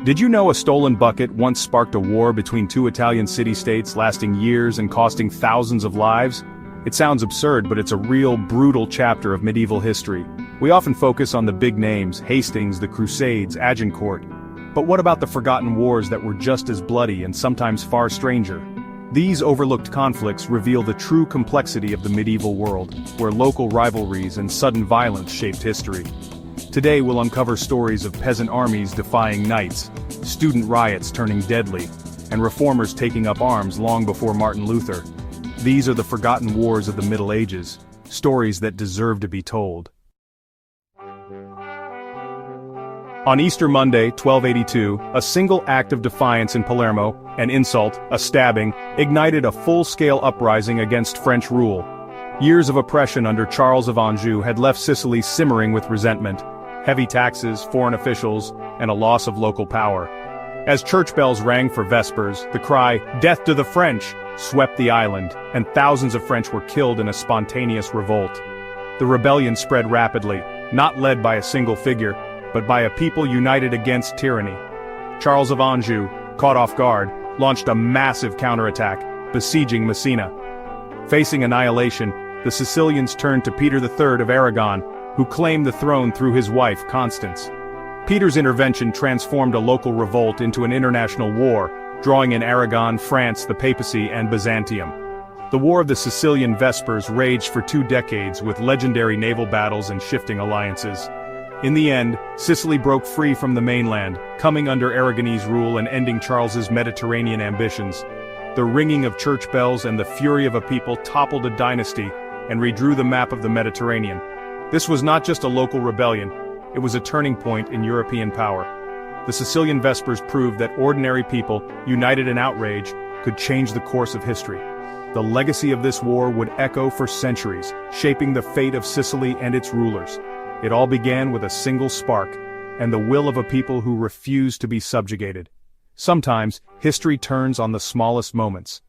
Did you know a stolen bucket once sparked a war between two Italian city-states lasting years and costing thousands of lives? It sounds absurd, but it's a real, brutal chapter of medieval history. We often focus on the big names, Hastings, the Crusades, Agincourt. But what about the forgotten wars that were just as bloody and sometimes far stranger? These overlooked conflicts reveal the true complexity of the medieval world, where local rivalries and sudden violence shaped history. Today we'll uncover stories of peasant armies defying knights, student riots turning deadly, and reformers taking up arms long before Martin Luther. These are the forgotten wars of the Middle Ages, stories that deserve to be told. On Easter Monday, 1282, a single act of defiance in Palermo, an insult, a stabbing, ignited a full-scale uprising against French rule. Years of oppression under Charles of Anjou had left Sicily simmering with resentment. Heavy taxes, foreign officials, and a loss of local power. As church bells rang for Vespers, the cry, "Death to the French!" swept the island, and thousands of French were killed in a spontaneous revolt. The rebellion spread rapidly, not led by a single figure, but by a people united against tyranny. Charles of Anjou, caught off guard, launched a massive counterattack, besieging Messina. Facing annihilation, the Sicilians turned to Peter III of Aragon, who claimed the throne through his wife, Constance. Peter's intervention transformed a local revolt into an international war, drawing in Aragon, France, the papacy, and Byzantium. The War of the Sicilian Vespers raged for 2 decades with legendary naval battles and shifting alliances. In the end, Sicily broke free from the mainland, coming under Aragonese rule and ending Charles's Mediterranean ambitions. The ringing of church bells and the fury of a people toppled a dynasty and redrew the map of the Mediterranean. This was not just a local rebellion, it was a turning point in European power. The Sicilian Vespers proved that ordinary people, united in outrage, could change the course of history. The legacy of this war would echo for centuries, shaping the fate of Sicily and its rulers. It all began with a single spark, and the will of a people who refused to be subjugated. Sometimes, history turns on the smallest moments.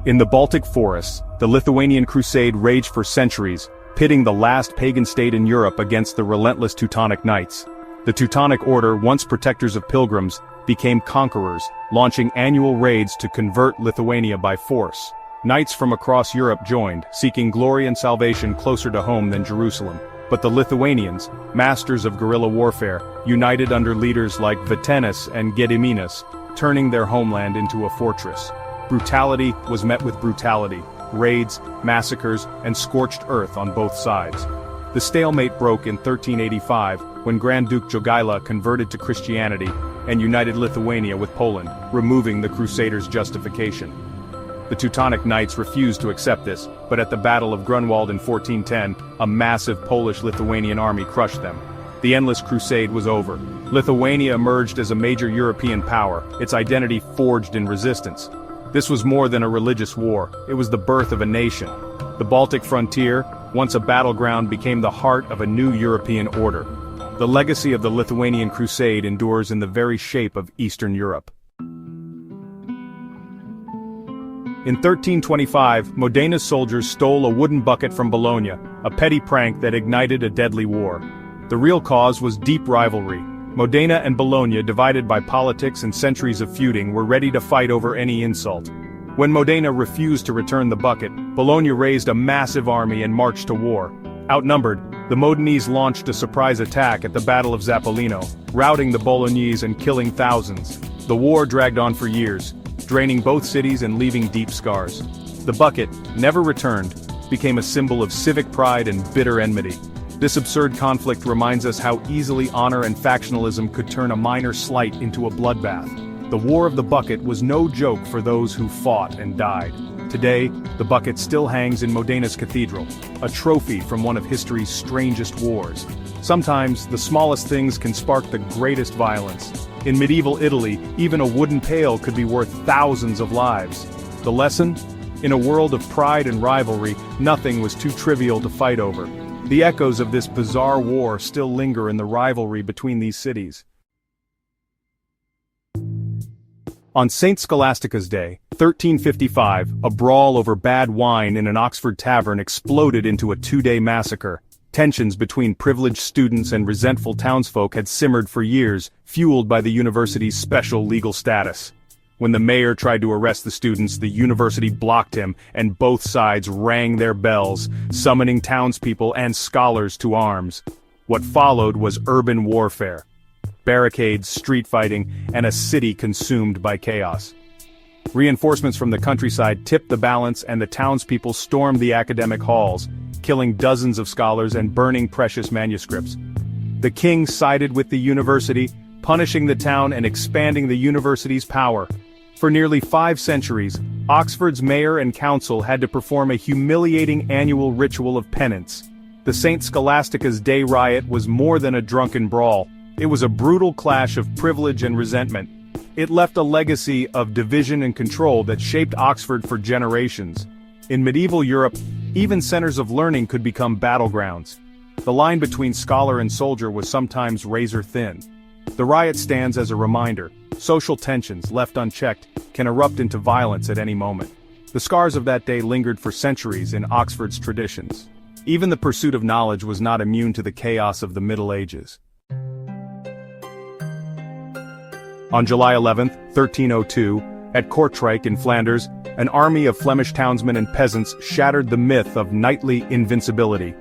In the Baltic forests, the Lithuanian Crusade raged for centuries, pitting the last pagan state in Europe against the relentless Teutonic Knights. The Teutonic Order, once protectors of pilgrims, became conquerors, launching annual raids to convert Lithuania by force. Knights from across Europe joined, seeking glory and salvation closer to home than Jerusalem. But the Lithuanians, masters of guerrilla warfare, united under leaders like Vitenis and Gediminas, turning their homeland into a fortress. Brutality was met with brutality, raids, massacres, and scorched earth on both sides. The stalemate broke in 1385, when Grand Duke Jogaila converted to Christianity and united Lithuania with Poland, removing the Crusaders' justification. The Teutonic Knights refused to accept this, but at the Battle of Grunwald in 1410, a massive Polish-Lithuanian army crushed them. The endless crusade was over. Lithuania emerged as a major European power, its identity forged in resistance. This was more than a religious war, it was the birth of a nation. The Baltic frontier, once a battleground, became the heart of a new European order. The legacy of the Lithuanian Crusade endures in the very shape of Eastern Europe. In 1325, Modena's soldiers stole a wooden bucket from Bologna, a petty prank that ignited a deadly war. The real cause was deep rivalry. Modena and Bologna, divided by politics and centuries of feuding, were ready to fight over any insult. When Modena refused to return the bucket, Bologna raised a massive army and marched to war. Outnumbered, the Modenese launched a surprise attack at the Battle of Zappolino, routing the Bolognese and killing thousands. The war dragged on for years, draining both cities and leaving deep scars. The bucket, never returned, became a symbol of civic pride and bitter enmity. This absurd conflict reminds us how easily honor and factionalism could turn a minor slight into a bloodbath. The War of the Bucket was no joke for those who fought and died. Today, the bucket still hangs in Modena's cathedral, a trophy from one of history's strangest wars. Sometimes, the smallest things can spark the greatest violence. In medieval Italy, even a wooden pail could be worth thousands of lives. The lesson? In a world of pride and rivalry, nothing was too trivial to fight over. The echoes of this bizarre war still linger in the rivalry between these cities. On St. Scholastica's Day, 1355, a brawl over bad wine in an Oxford tavern exploded into a 2-day massacre. Tensions between privileged students and resentful townsfolk had simmered for years, fueled by the university's special legal status. When the mayor tried to arrest the students, the university blocked him, and both sides rang their bells, summoning townspeople and scholars to arms. What followed was urban warfare. Barricades, street fighting, and a city consumed by chaos. Reinforcements from the countryside tipped the balance, and the townspeople stormed the academic halls, killing dozens of scholars and burning precious manuscripts. The king sided with the university, punishing the town and expanding the university's power. For nearly 5 centuries, Oxford's mayor and council had to perform a humiliating annual ritual of penance. The St. Scholastica's Day riot was more than a drunken brawl. It was a brutal clash of privilege and resentment. It left a legacy of division and control that shaped Oxford for generations. In medieval Europe, even centers of learning could become battlegrounds. The line between scholar and soldier was sometimes razor-thin. The riot stands as a reminder: social tensions, left unchecked, can erupt into violence at any moment. The scars of that day lingered for centuries in Oxford's traditions. Even the pursuit of knowledge was not immune to the chaos of the Middle Ages. On July 11, 1302, at Kortrijk in Flanders, an army of Flemish townsmen and peasants shattered the myth of knightly invincibility.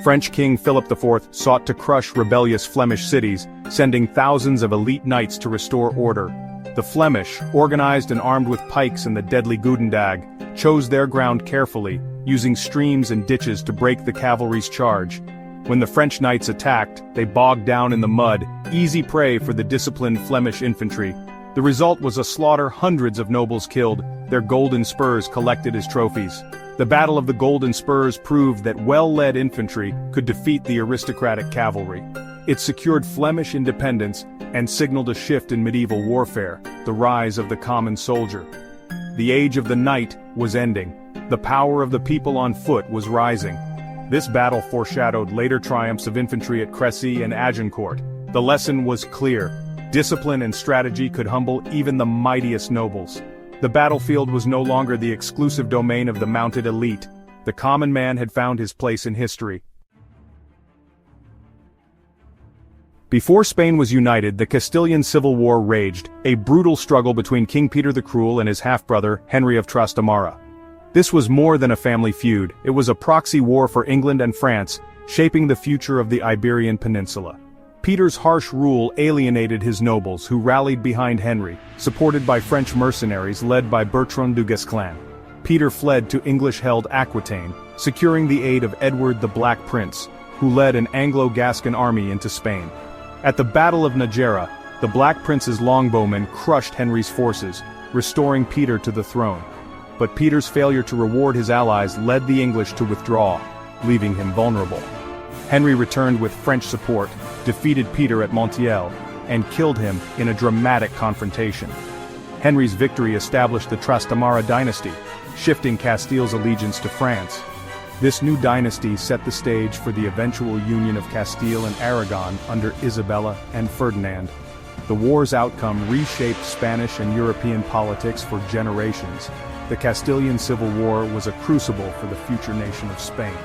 French King Philip IV sought to crush rebellious Flemish cities, sending thousands of elite knights to restore order. The Flemish, organized and armed with pikes and the deadly Goedendag, chose their ground carefully, using streams and ditches to break the cavalry's charge. When the French knights attacked, they bogged down in the mud, easy prey for the disciplined Flemish infantry. The result was a slaughter, hundreds of nobles killed, their golden spurs collected as trophies. The Battle of the Golden Spurs proved that well-led infantry could defeat the aristocratic cavalry. It secured Flemish independence and signaled a shift in medieval warfare, the rise of the common soldier. The age of the knight was ending. The power of the people on foot was rising. This battle foreshadowed later triumphs of infantry at Crécy and Agincourt. The lesson was clear: discipline and strategy could humble even the mightiest nobles. The battlefield was no longer the exclusive domain of the mounted elite. The common man had found his place in history. Before Spain was united, the Castilian Civil War raged, a brutal struggle between King Peter the Cruel and his half-brother, Henry of Trastamara. This was more than a family feud, it was a proxy war for England and France, shaping the future of the Iberian Peninsula. Peter's harsh rule alienated his nobles, who rallied behind Henry, supported by French mercenaries led by Bertrand du Guesclin. Peter fled to English-held Aquitaine, securing the aid of Edward the Black Prince, who led an Anglo-Gascon army into Spain. At the Battle of Najera, the Black Prince's longbowmen crushed Henry's forces, restoring Peter to the throne. But Peter's failure to reward his allies led the English to withdraw, leaving him vulnerable. Henry returned with French support, defeated Peter at Montiel, and killed him in a dramatic confrontation. Henry's victory established the Trastamara dynasty, shifting Castile's allegiance to France. This new dynasty set the stage for the eventual union of Castile and Aragon under Isabella and Ferdinand. The war's outcome reshaped Spanish and European politics for generations. The Castilian Civil War was a crucible for the future nation of Spain.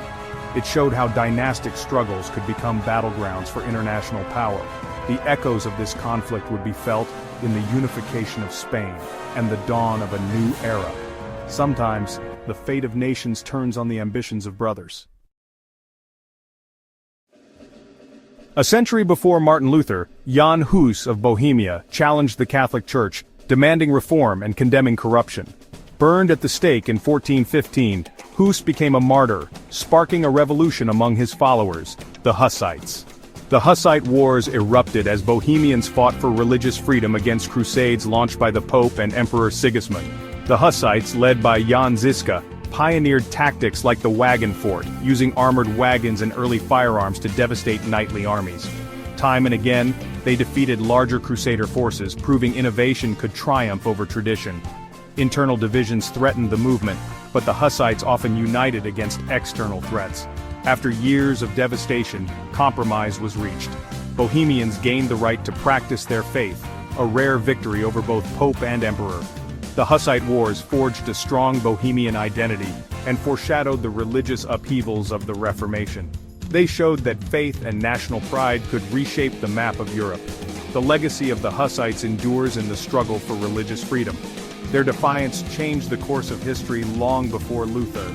It showed how dynastic struggles could become battlegrounds for international power. The echoes of this conflict would be felt in the unification of Spain and the dawn of a new era. Sometimes, the fate of nations turns on the ambitions of brothers. A century before Martin Luther, Jan Hus of Bohemia challenged the Catholic Church, demanding reform and condemning corruption. Burned at the stake in 1415, Hus became a martyr, sparking a revolution among his followers, the Hussites. The Hussite Wars erupted as Bohemians fought for religious freedom against crusades launched by the Pope and Emperor Sigismund. The Hussites, led by Jan Žižka, pioneered tactics like the wagon fort, using armored wagons and early firearms to devastate knightly armies. Time and again, they defeated larger crusader forces, proving innovation could triumph over tradition. Internal divisions threatened the movement, but the Hussites often united against external threats. After years of devastation, compromise was reached. Bohemians gained the right to practice their faith, a rare victory over both Pope and Emperor. The Hussite Wars forged a strong Bohemian identity and foreshadowed the religious upheavals of the Reformation. They showed that faith and national pride could reshape the map of Europe. The legacy of the Hussites endures in the struggle for religious freedom. Their defiance changed the course of history long before Luther.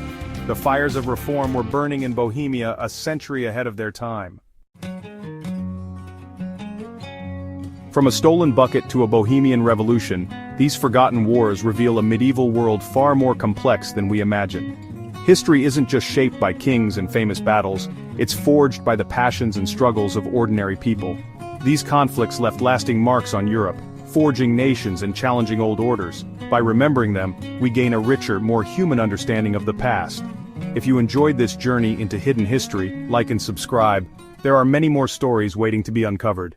The fires of reform were burning in Bohemia a century ahead of their time. From a stolen bucket to a Bohemian revolution, these forgotten wars reveal a medieval world far more complex than we imagine. History isn't just shaped by kings and famous battles, it's forged by the passions and struggles of ordinary people. These conflicts left lasting marks on Europe, forging nations and challenging old orders. By remembering them, we gain a richer, more human understanding of the past. If you enjoyed this journey into hidden history, like and subscribe. There are many more stories waiting to be uncovered.